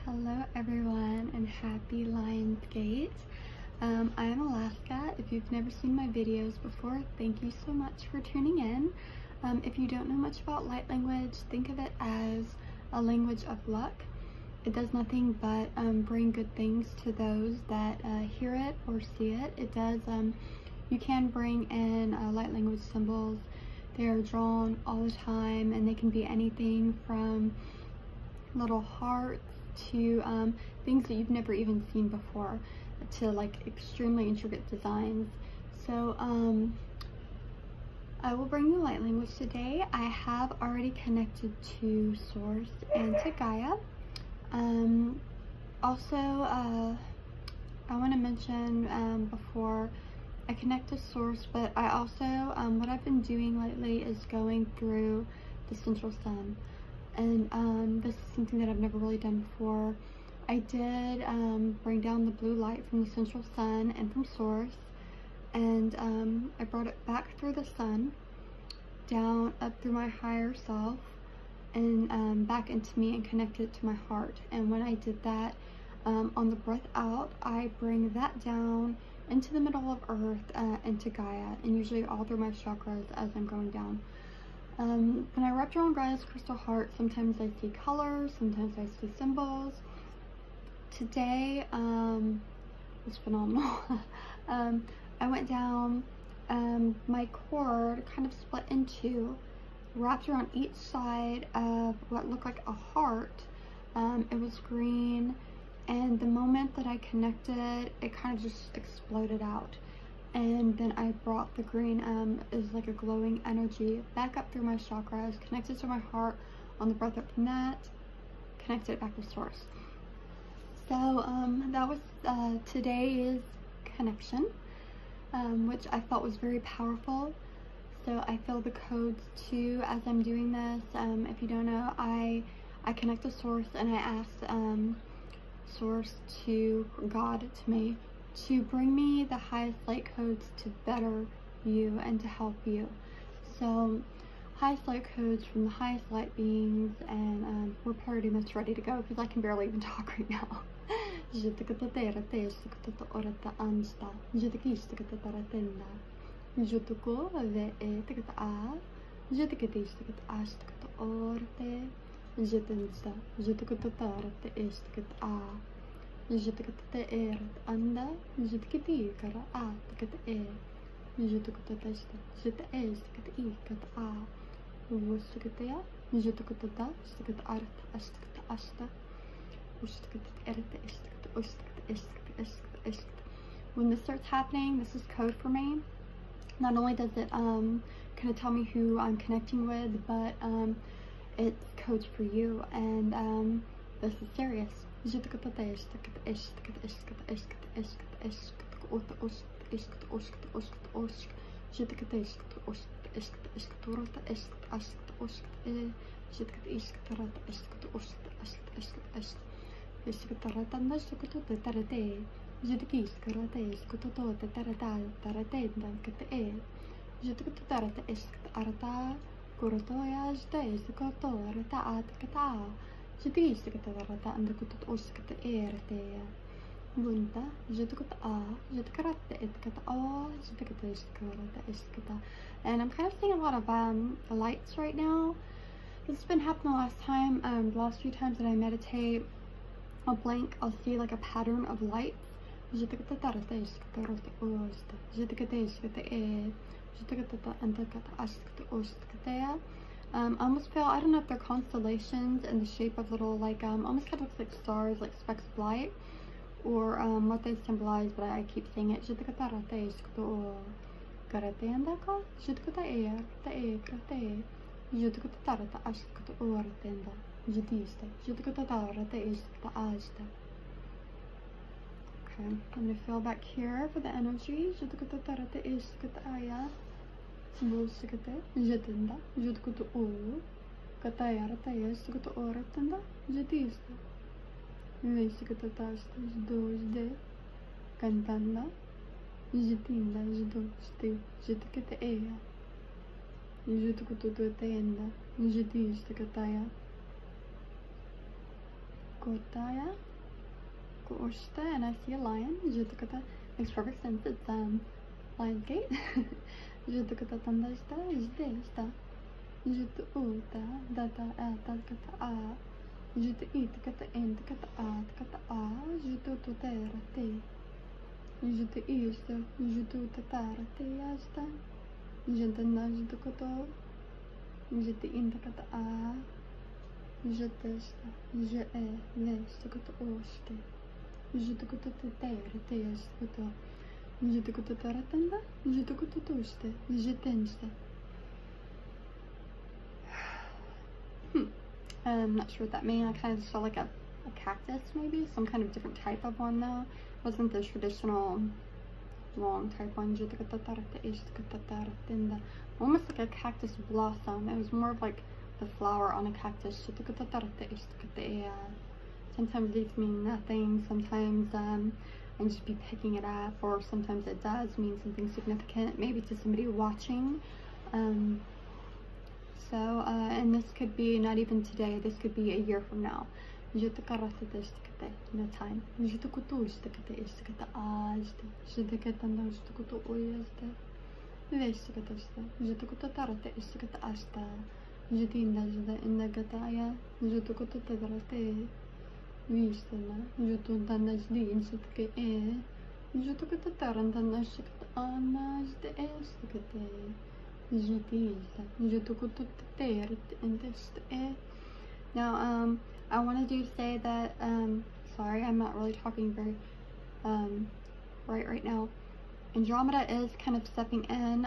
Hello everyone and happy Lionsgate. I am Alaska. If you've never seen my videos before, thank you so much for tuning in. If you don't know much about light language, think of it as a language of luck. It does nothing but bring good things to those that hear it or see it. It does, you can bring in light language symbols. They are drawn all the time and they can be anything from little hearts to things that you've never even seen before, to like extremely intricate designs. So I will bring you light language today. I have already connected to Source and to Gaia. Also, I want to mention before I connect to Source, but I also, what I've been doing lately is going through the central sun. And this is something that I've never really done before. I did bring down the blue light from the central sun and from Source, and I brought it back through the sun, down up through my higher self, and back into me and connected it to my heart. And when I did that, on the breath out, I bring that down into the middle of earth, into Gaia, and usually all through my chakras as I'm going down. When I wrap around Gaia's crystal heart, sometimes I see colors, sometimes I see symbols. Today was phenomenal. I went down, my cord kind of split in two, wrapped around each side of what looked like a heart. It was green, and the moment that I connected, it kind of just exploded out. And then I brought the green, is like a glowing energy, back up through my chakras, connected to my heart on the breath up from that, connected it back to Source. So that was today's connection, which I felt was very powerful. So I feel the codes too as I'm doing this. If you don't know, I connect to Source, and I asked Source to God, to me, to bring me the highest light codes to better you and to help you. So highest light codes from the highest light beings, and we're pretty much ready to go because I can barely even talk right now. Jitkata eret anda, jitkati kara a, tikata e, jitkata testa, jita es, tikata I, kata a, wustikata ya, jitkata da, stikata art, astikata asta, ustikata erete, istikata, ustikata, istikata, istikata, istikata. When this starts happening, this is code for me. Not only does it kind of tell me who I'm connecting with, but it's codes for you, and this is serious. And I'm kind of seeing a lot of lights right now. This has been happening the last time, the last few times that I meditate. I'll blink, I'll see like a pattern of lights. I almost feel, I don't know if they're constellations in the shape of little, like, almost kind of looks like stars, like specks of light, or what they symbolize, but I keep saying it. Okay, I'm gonna feel back here for the energy. Bulsikate, jetinda, jutkutu u, katayara tayas, kutu oratanda, jetista. Vesikata tasta, jde, cantanda, jetinda, jdosti, jetkate ea. Jutkutu tuetenda, jetista kataya. Kotaya. Koshta, and I see a lion. Jutukata makes perfect sense. It's Lionsgate. Jutukata Tandasta is Desta. Jutu Uta, Data Atakata A. Jutu Itakata Intakata Atakata A. Jutu Tutera Te. Jutu Ista. Jutu Tatara Te Asta. Jantana Jutukoto. Jutu Intakata A. Jutesta. Je e Vestakoto Oste. Jutukoto Tatera Te Astakoto. Jutukoto Taratanda. Jutukoto Toste. Jutensta. I'm not sure what that means. I kind of saw like a cactus, maybe some kind of different type of one though. It wasn't the traditional long type one. Almost like a cactus blossom. It was more of like the flower on a cactus. Sometimes these mean nothing. Sometimes I just be picking it up, or sometimes it does mean something significant, maybe to somebody watching. And this could be not even today, this could be a year from now. No time. Now, I wanted to say that, sorry, I'm not really talking very right now. Andromeda is kind of stepping in.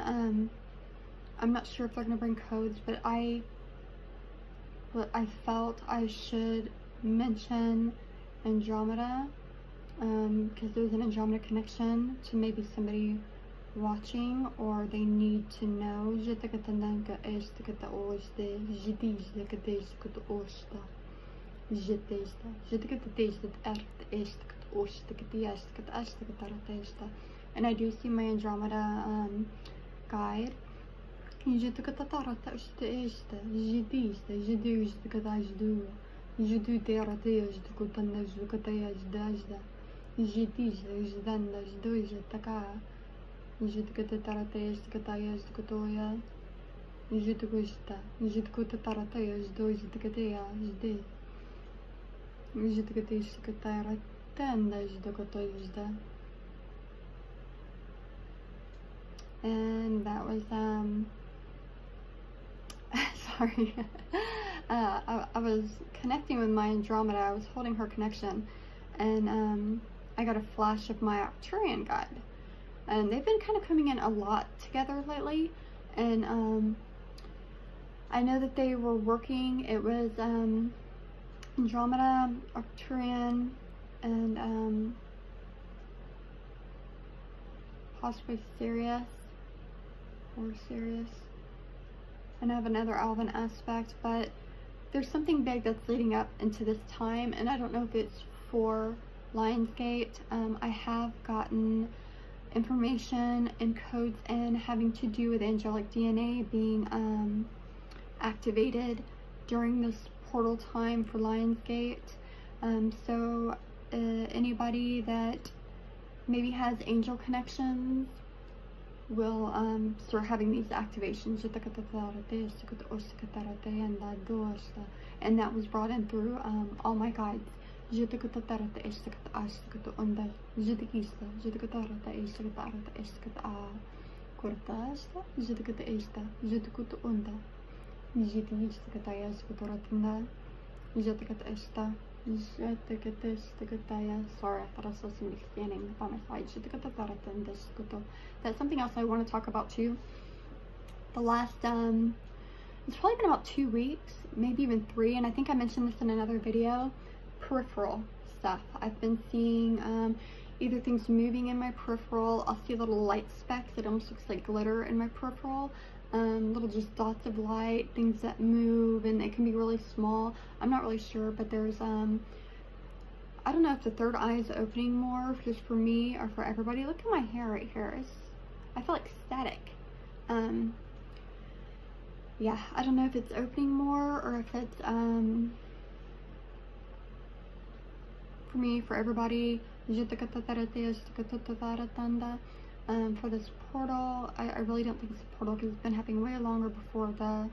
I'm not sure if they're going to bring codes, but I felt I should mention Andromeda, because there's an Andromeda connection to maybe somebody watching, or they need to know. And I do see my Andromeda guide. And that was sorry. I was connecting with my Andromeda. I was holding her connection, and I got a flash of my Arcturian guide. And they've been kind of coming in a lot together lately, and I know that they were working. It was Andromeda, Arcturian, and possibly Sirius, and I have another Alvin aspect, but there's something big that's leading up into this time, and I don't know if it's for Lionsgate. I have gotten information and codes in having to do with angelic DNA being activated during this portal time for Lionsgate. So anybody that maybe has angel connections will start having these activations. And that was brought in through all my guides. And sorry, I thought I saw somebody standing by my side. That's something else I want to talk about too. The last it's probably been about 2 weeks, maybe even 3, and I think I mentioned this in another video. Peripheral stuff. I've been seeing either things moving in my peripheral. I'll see little light specks. It almost looks like glitter in my peripheral. Little just dots of light, things that move, and it can be really small. I'm not really sure, but there's I don't know if the third eye is opening more just for me or for everybody. Look at my hair right here. I feel like static. Yeah, I don't know if it's opening more or if it's for me, for everybody. For this portal, I really don't think it's a portal because it's been happening way longer before the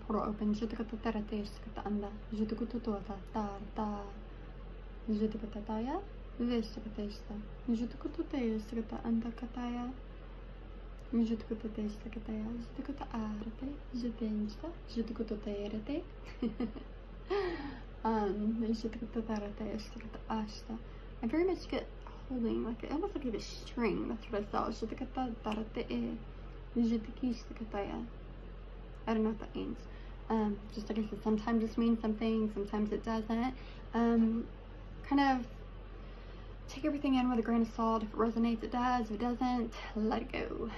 portal opened. I very much get holding, like it almost like a string. That's what I saw. I don't know what that means. Just like I said, sometimes this means something, sometimes it doesn't. Kind of take everything in with a grain of salt. If it resonates, it does. If it doesn't, let it go.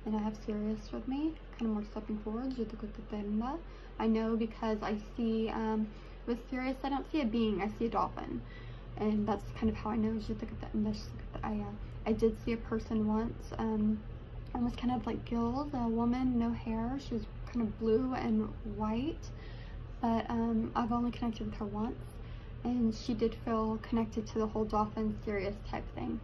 And I have Sirius with me, kind of more stepping forward. I know because I see, with Sirius, I don't see a being, I see a dolphin. And that's kind of how I know. I did see a person once, almost kind of like gills, a woman, no hair. She was kind of blue and white, but I've only connected with her once. And she did feel connected to the whole dolphin Sirius type thing.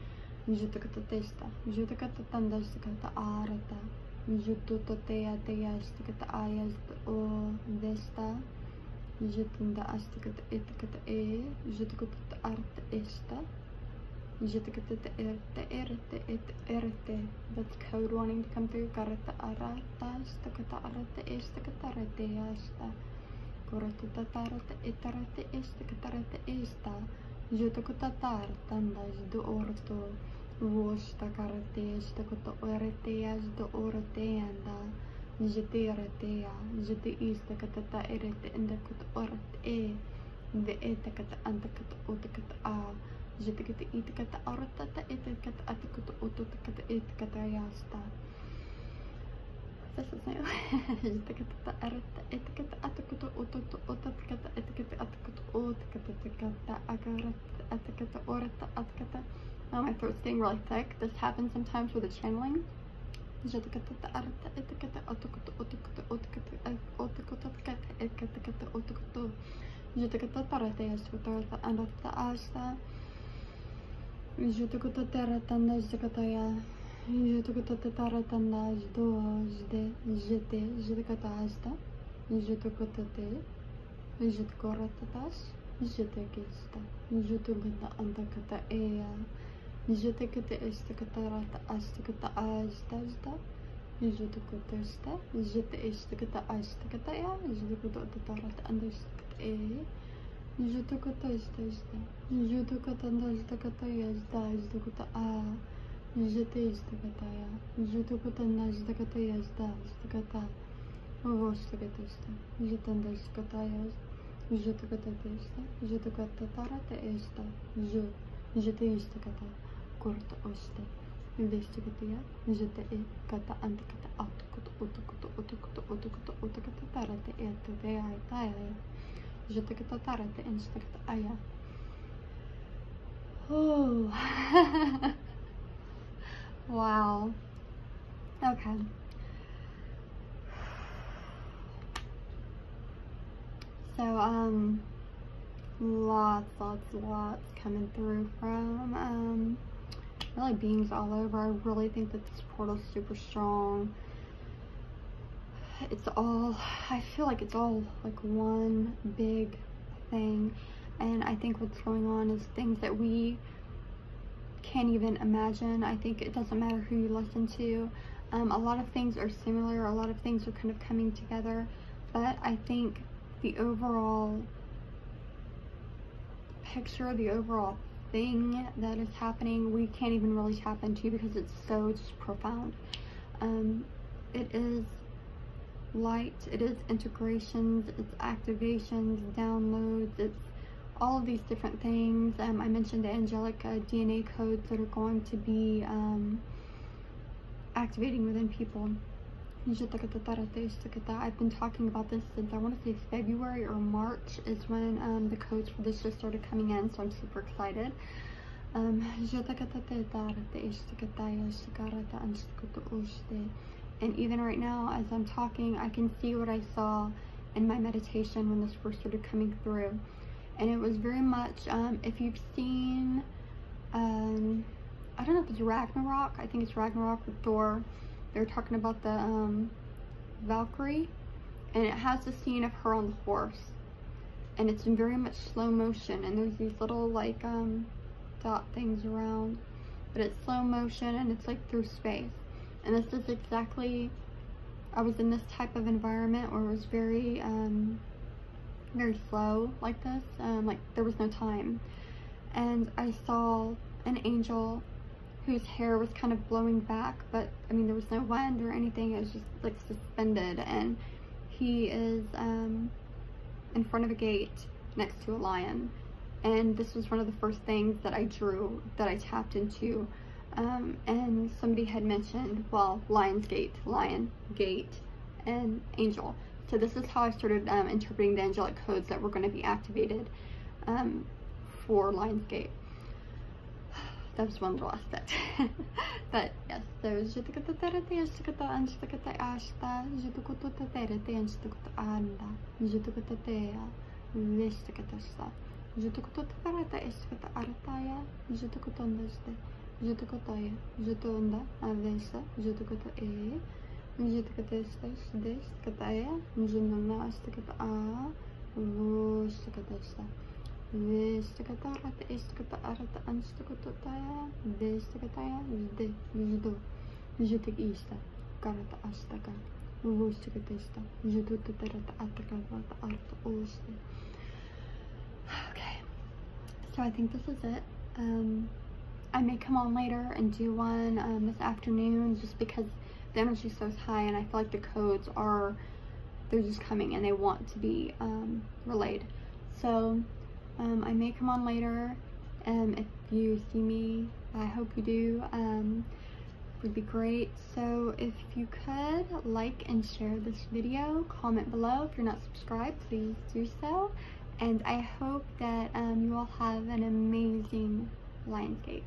That's code wanting to come through. This is new. Oh, my throat's getting really thick. This happens sometimes with the channeling. Oh. Wow. Okay. So, lots coming through from, really beings all over. I really think that this portal is super strong. It's all, I feel like it's all like one big thing. And I think what's going on is things that we can't even imagine. I think it doesn't matter who you listen to. A lot of things are similar. A lot of things are kind of coming together. But I think the overall picture, the overall thing that is happening, we can't even really tap into because it's so just profound. It is light, it is integrations, it's activations, downloads, it's all of these different things. I mentioned the angelic DNA codes that are going to be activating within people. I've been talking about this since, I want to say February or March is when the codes for this just started coming in, so I'm super excited. And even right now, as I'm talking, I can see what I saw in my meditation when this first started coming through. And it was very much, if you've seen, I don't know if it's Ragnarok, I think it's Ragnarok with Thor. They're talking about the Valkyrie, and it has the scene of her on the horse. And it's in very much slow motion, and there's these little like dot things around, but it's slow motion and it's like through space. And this is exactly, I was in this type of environment where it was very very slow like this, like there was no time. And I saw an angel whose hair was kind of blowing back, but I mean there was no wind or anything, it was just like suspended, and he is in front of a gate next to a lion. And this was one of the first things that I drew, that I tapped into. And somebody had mentioned, well, Lionsgate, lion, gate, and angel. So this is how I started interpreting the angelic codes that were going to be activated for Lionsgate. That was one little aspect. But yes, so okay, so I think this is it. I may come on later and do one this afternoon, just because the energy is so high and I feel like the codes are, they're just coming and they want to be relayed. So I may come on later. If you see me, I hope you do, would be great. So if you could like and share this video, comment below. If you're not subscribed, please do so. And I hope that you all have an amazing Lionsgate.